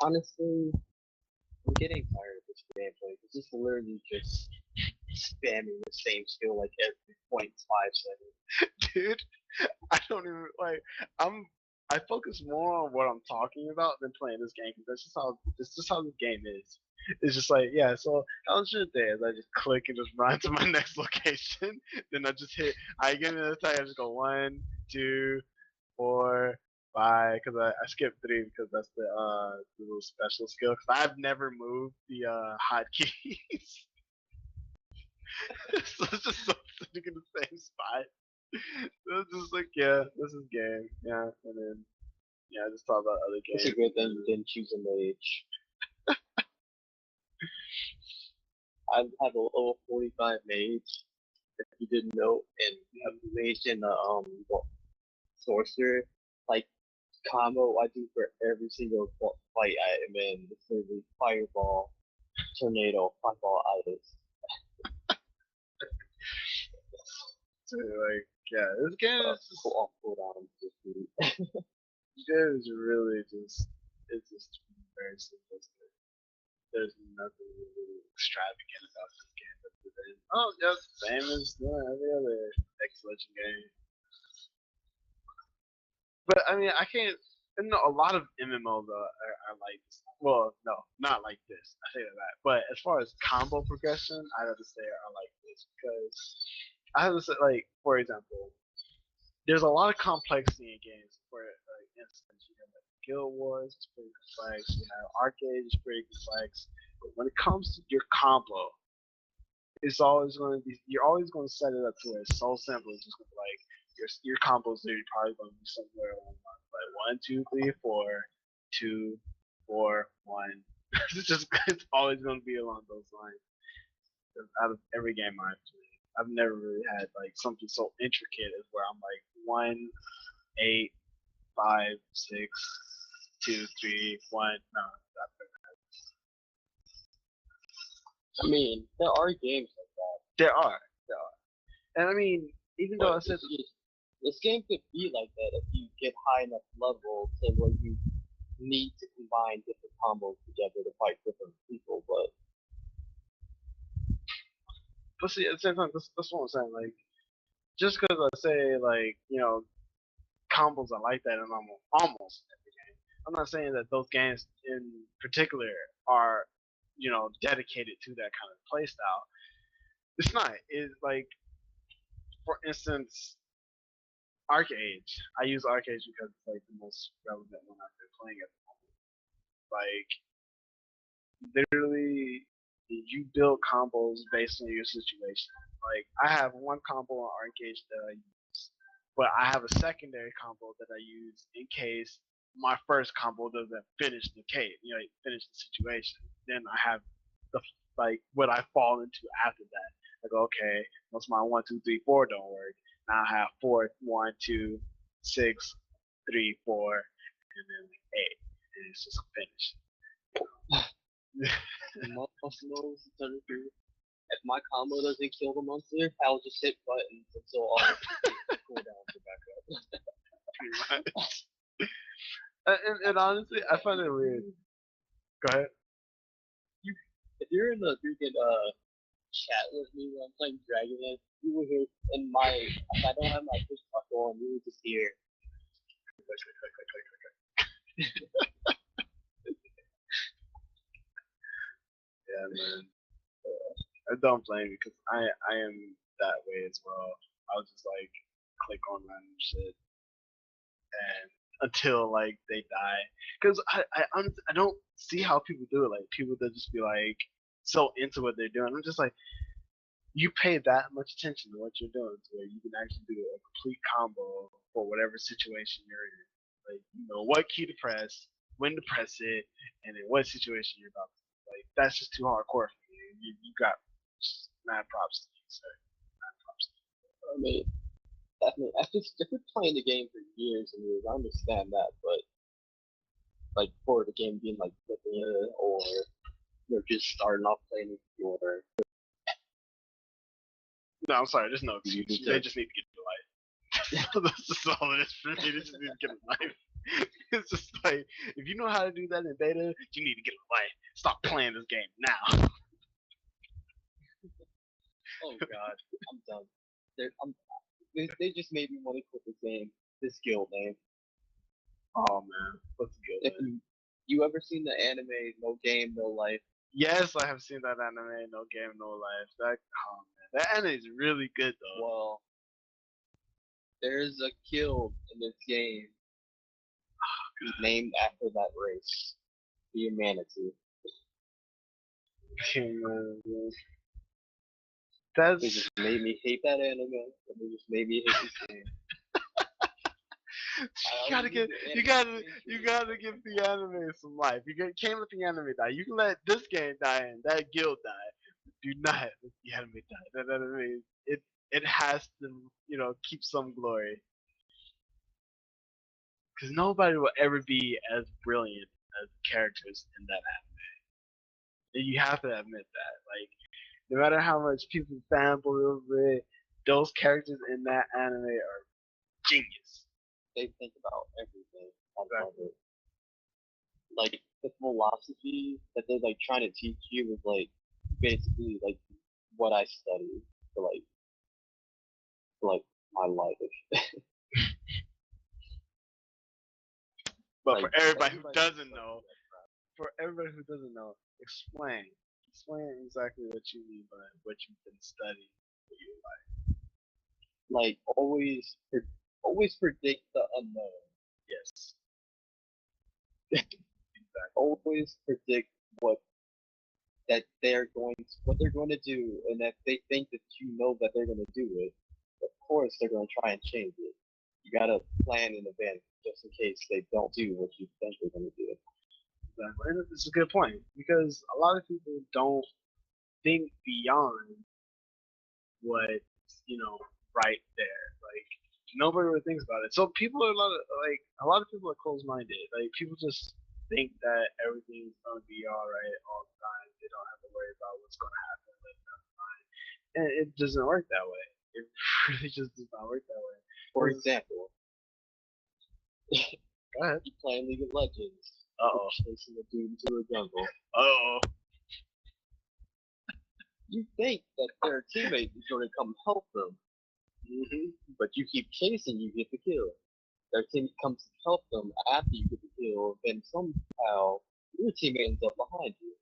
Honestly, I'm getting tired of this gameplay. This is literally just spamming the same skill like every 0.5 seconds. Dude, I don't even like. I focus more on what I'm talking about than playing this game because that's just how this game is. It's just like, yeah, so how was your day? As I just click and just run to my next location, then I just hit. I get an attack. I just go 1, 2, 4, 5. Because I skipped 3 because that's the little special skill. Because I've never moved the hotkeys, so it's just so sitting in the same spot. So it's just like, yeah, this is game, yeah, and then yeah, I just thought about other It's games. a good thing you didn't choose a mage. I have a level 45 mage, if you didn't know, and a mage and a sorcerer, like combo I do for every single fight I am in. It's literally fireball, tornado, fireball, ice. So like, yeah, this game is just, Cooldown. this game is really just, it's just very simplistic. There's nothing really extravagant about this game. Oh, yeah, same as every other X Legend game. But I mean, I can't. No, a lot of MMOs are like this. Well, no, not like this. I say that. But as far as combo progression, I have to say are like this because I have to say, like, for example, there's a lot of complexity in games. For instance, you have like Guild Wars, it's pretty complex. You have Arcade, it's pretty complex. But when it comes to your combo, it's always going to be. You're always going to set it up to where it's so simple. It's just going to be like your combos there. You're probably going to be somewhere along like 1, 2, 3, 4, 2, 4, 1. It's always going to be along those lines. Out of every game I've played, I've never really had like something so intricate as where I'm like 1, 8, 5, 6, 2, 3, 1. No, I mean, there are games like that. there are, and I mean, even though I said this game could be like that if you get high enough level to where you need to combine different combos together to fight different people, but see, at the same time, that's what I'm saying. Like, just because I say like combos are like that in almost every game, I'm not saying that those games in particular are dedicated to that kind of play style. It's not. It's like, for instance, Arcade. I use Arcade because it's like the most relevant one I've been playing at the moment. Like, literally, you build combos based on your situation. Like, I have one combo on Arcade that I use, but I have a secondary combo that I use in case my first combo doesn't finish the case, finish the situation. Then I have the like what I fall into after that. Like, okay, once my 1, 2, 3, 4 don't work, now I have 4, 1, 2, 6, 3, 4, and then 8, and it's just finished. if my combo doesn't kill the monster, I'll just hit buttons until all the cooldowns are back up. Pretty much. And honestly, I find it weird. Go ahead. If you're in the freaking chat with me when I'm playing Dragon Age, you will hear in my if I don't have my push talk on, you will just hear. Yeah, man. I don't blame you because I am that way as well. I'll just like click on random shit and until like they die because I don't see how people do it. Like, people that just be like so into what they're doing. I'm just like, you pay that much attention to what you're doing to where you can actually do a complete combo for whatever situation you're in. Like, you know what key to press, when to press it, and in what situation you're about to. Like, that's just too hardcore for you. You got mad props to you, sir. Mad props to you. I mean, definitely. If you're playing the game for years and years, I understand that, but like for the game being like or you're just starting off playing your No, I'm sorry. There's no excuse. They just need to get a life. That's just all it is for me. They just need to get a life. It's just like if you know how to do that in beta, you need to get away. Stop playing this game now. Oh god, I'm done. They just made me want to quit this game. This guild name. Oh man, what's good? If you ever seen the anime No Game No Life? Yes, I have seen that anime. No game, no life. That that anime is really good though. Well, there's a guild in this game named after that race, the humanity. They That's just made me hate that anime, and they just made me hate this game. you gotta give the anime some life. Can't let the anime die. You can let this game die and that guild die. Do not let the anime die. That anime, it has to keep some glory. Because nobody will ever be as brilliant as the characters in that anime. And you have to admit that. Like, no matter how much people fanboy over it, those characters in that anime are genius. They think about everything. I love it. Like the philosophy that they're like trying to teach you is like basically like what I study for my life. But Like, for everybody who doesn't know, explain exactly what you mean by what you've been studying for your life. like always predict the unknown. Yes. Always predict what they're going to do, and if they think that you know that they're going to do it, of course they're going to try and change it. You gotta plan in advance just in case they don't do what you think they're going to do. Exactly. And it's a good point because a lot of people don't think beyond what's right there. Like nobody really thinks about it. So people are a lot of people are closed-minded. Like people just think that everything's gonna be all right all the time. They don't have to worry about what's gonna happen later down the line. And it doesn't work that way. It really just does not work that way. For example, Go ahead. you playing League of Legends. Uh-oh. Chasing a dude into a jungle. Uh-oh. You think that their teammate is going to come help them, but you keep chasing, you get the kill. Their teammate comes to help them after you get the kill, then somehow your teammate ends up behind you.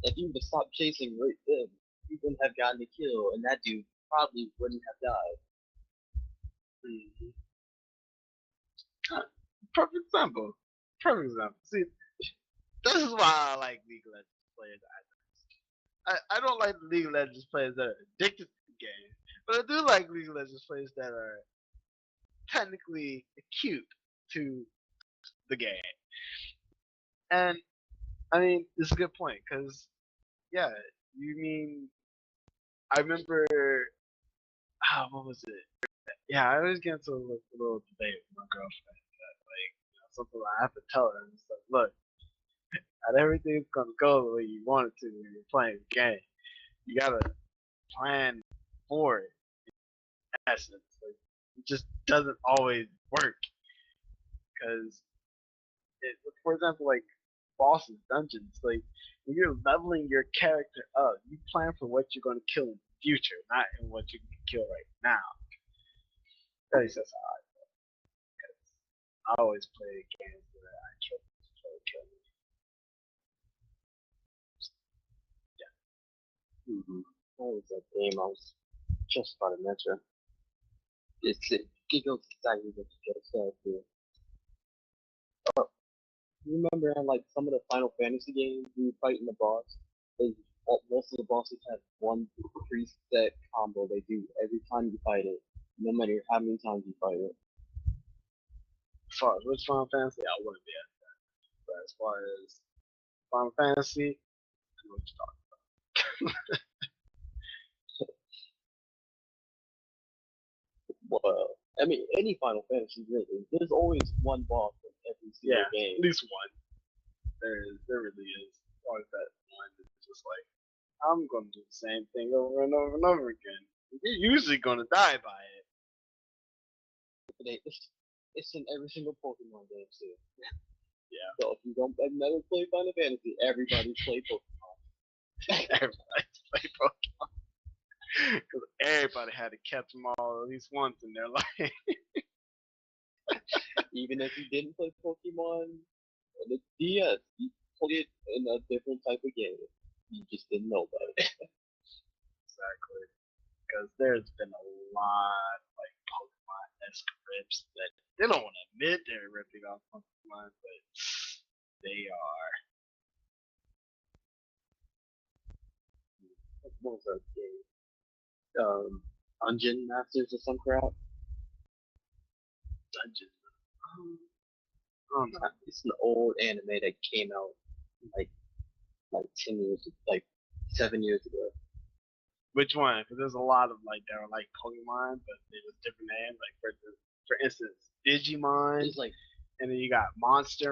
If you would have stopped chasing right then, you wouldn't have gotten the kill, and that dude probably wouldn't have died. Perfect example. See, this is why I like League of Legends players. I don't like the League of Legends players that are addicted to the game, but I do like League of Legends players that are technically acute to the game. And I mean, it's a good point because, yeah, you mean I remember, what was it? Yeah, I always get into a little debate with my girlfriend that something I have to tell her and stuff. Look, not everything's gonna go the way you want it to when you're playing the game. You gotta plan for it. In essence, it just doesn't always work because, for example, like bosses, dungeons, like when you're leveling your character up, you plan for what you're gonna kill in the future, not in what you can kill right now. At least that's how I feel. Because I always play games where I kill me. What was that game I was just about to mention? It goes exactly what you just said here. You remember in like some of the Final Fantasy games, you fighting the boss, most of the bosses have one preset combo they do every time you fight it, no matter how many times you fight it. As far as which Final Fantasy, I wouldn't be at that. But as far as Final Fantasy, I know what you're talking about. Well, I mean, any Final Fantasy really, there's always one boss in every single game. At least one. There really is. Always that one that's just like, I'm gonna do the same thing over and over and over again. You're usually gonna die by it. it's in every single Pokemon game too. Yeah. So if you don't have never played Final Fantasy, everybody's played Pokemon. Everybody play Pokemon. Because everybody had to catch them all at least once in their life. Even if you didn't play Pokemon on the DS, you played it in a different type of game. You just didn't know about it. Exactly. Because there's been a lot of like Pokemon-esque rips that they don't want to admit they're ripping off Pokemon, but they are. What was that game? Dungeon Masters or some crap. Dungeon. I don't know. It's an old anime that came out like 10 years, like 7 years ago. Which one? Because there's a lot of like that were like Pokemon, but they was different names. Like for instance, Digimon, It's like and then you got Monster